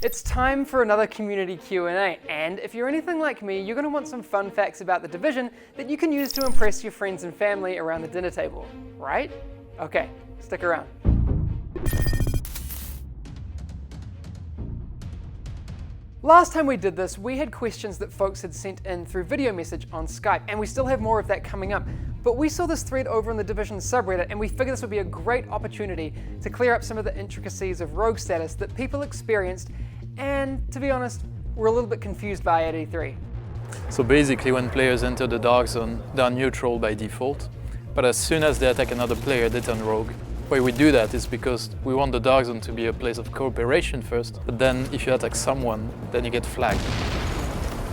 It's time for another community Q&A, and if you're anything like me, you're going to want some fun facts about The Division that you can use to impress your friends and family around the dinner table, right? Okay, stick around. Last time we did this, we had questions that folks had sent in through video message on Skype, and we still have more of that coming up. But we saw this thread over in the Division subreddit, and we figured this would be a great opportunity to clear up some of the intricacies of rogue status that people experienced, and to be honest, were a little bit confused by at E3. So basically, when players enter the dark zone, they are neutral by default. But as soon as they attack another player, they turn rogue. Why we do that is because we want the dark zone to be a place of cooperation first, but then if you attack someone, then you get flagged.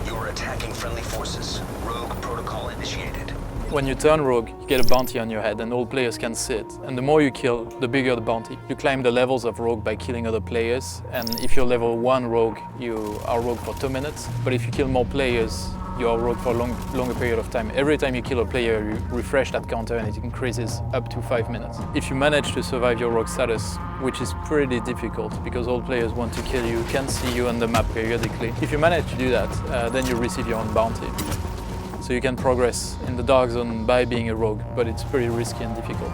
You are attacking friendly forces. Rogue protocol initiated. When you turn rogue, you get a bounty on your head and all players can see it. And the more you kill, the bigger the bounty. You climb the levels of rogue by killing other players, and if you're level 1 rogue, you are rogue for 2 minutes. But if you kill more players, you are rogue for a longer period of time. Every time you kill a player, you refresh that counter and it increases up to 5 minutes. If you manage to survive your rogue status, which is pretty difficult because all players want to kill you, can see you on the map periodically. If you manage to do that, then you receive your own bounty. So you can progress in the dark zone by being a rogue, but it's pretty risky and difficult.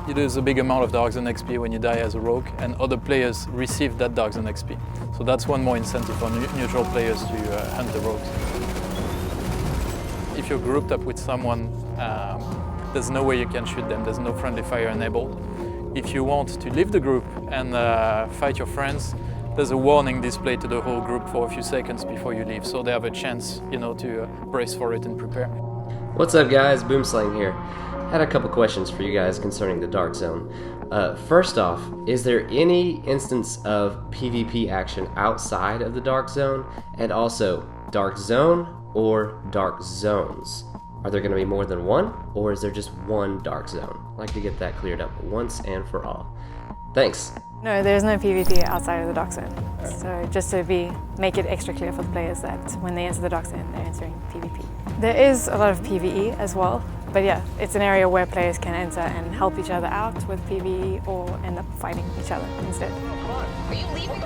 You lose a big amount of dark zone XP when you die as a rogue, and other players receive that dark zone XP. So that's one more incentive for neutral players to hunt the rogues. If you're grouped up with someone, there's no way you can shoot them, there's no friendly fire enabled. If you want to leave the group and fight your friends, there's a warning displayed to the whole group for a few seconds before you leave, so they have a chance, to brace for it and prepare. What's up guys, Boomslang here. Had a couple questions for you guys concerning the Dark Zone. First off, is there any instance of PvP action outside of the Dark Zone? And also, Dark Zone or Dark Zones? Are there going to be more than one, or is there just one Dark Zone? I'd like to get that cleared up once and for all. Thanks. No, there's no PvP outside of the Dark Zone. So just to make it extra clear for the players that when they enter the Dark Zone, they're entering PvP. There is a lot of PvE as well, but yeah, it's an area where players can enter and help each other out with PvE or end up fighting each other instead. Are you leaving?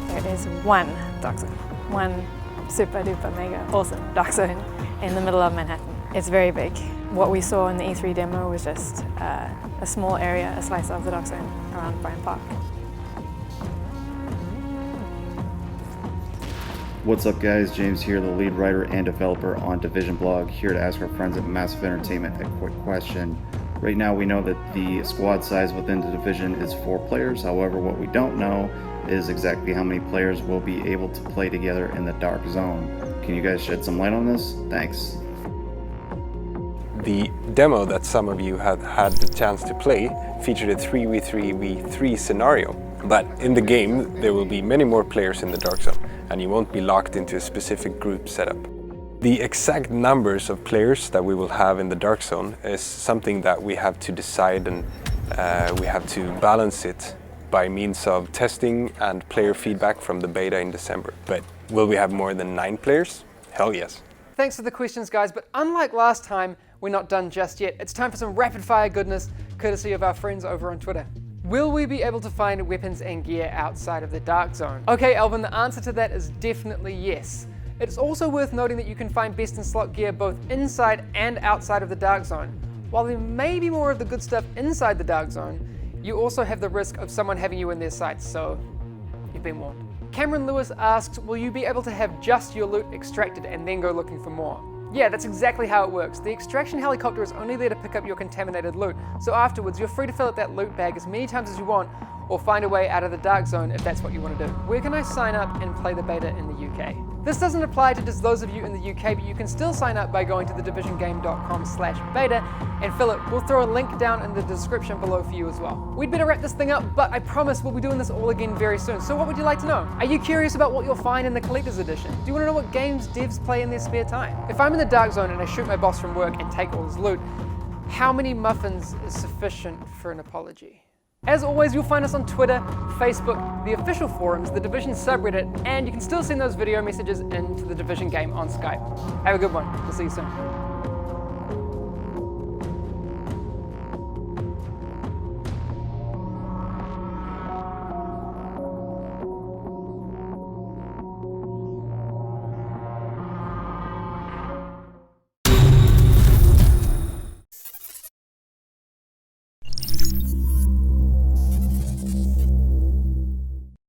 There is one Dark Zone, one super duper mega awesome Dark Zone in the middle of Manhattan. It's very big. What we saw in the E3 demo was just a small area, a slice of the Dark Zone around Bryant Park. What's up guys, James here, the lead writer and developer on Division Blog, here to ask our friends at Massive Entertainment a quick question. Right now we know that the squad size within the Division is 4 players, however what we don't know is exactly how many players will be able to play together in the Dark Zone. Can you guys shed some light on this? Thanks. The demo that some of you have had the chance to play featured a 3v3v3 scenario, but in the game there will be many more players in the Dark Zone, and you won't be locked into a specific group setup. The exact numbers of players that we will have in the Dark Zone is something that we have to decide, and we have to balance it by means of testing and player feedback from the beta in December. But will we have more than 9 players? Hell yes. Thanks for the questions, guys, but unlike last time, we're not done just yet. It's time for some rapid-fire goodness, courtesy of our friends over on Twitter. Will we be able to find weapons and gear outside of the Dark Zone? Okay, Alvin, the answer to that is definitely yes. It's also worth noting that you can find best in slot gear both inside and outside of the Dark Zone. While there may be more of the good stuff inside the Dark Zone, you also have the risk of someone having you in their sights, so you've been warned. Cameron Lewis asks, will you be able to have just your loot extracted and then go looking for more? Yeah, that's exactly how it works. The extraction helicopter is only there to pick up your contaminated loot, so afterwards you're free to fill up that loot bag as many times as you want, or find a way out of the Dark Zone if that's what you want to do. Where can I sign up and play the beta in the UK? This doesn't apply to just those of you in the UK, but you can still sign up by going to thedivisiongame.com/beta and fill it. We'll throw a link down in the description below for you as well. We'd better wrap this thing up, but I promise we'll be doing this all again very soon. So what would you like to know? Are you curious about what you'll find in the Collector's Edition? Do you want to know what games devs play in their spare time? If I'm in the Dark Zone and I shoot my boss from work and take all his loot, how many muffins is sufficient for an apology? As always, you'll find us on Twitter, Facebook, the official forums, the Division subreddit, and you can still send those video messages into the Division game on Skype. Have a good one. We'll see you soon.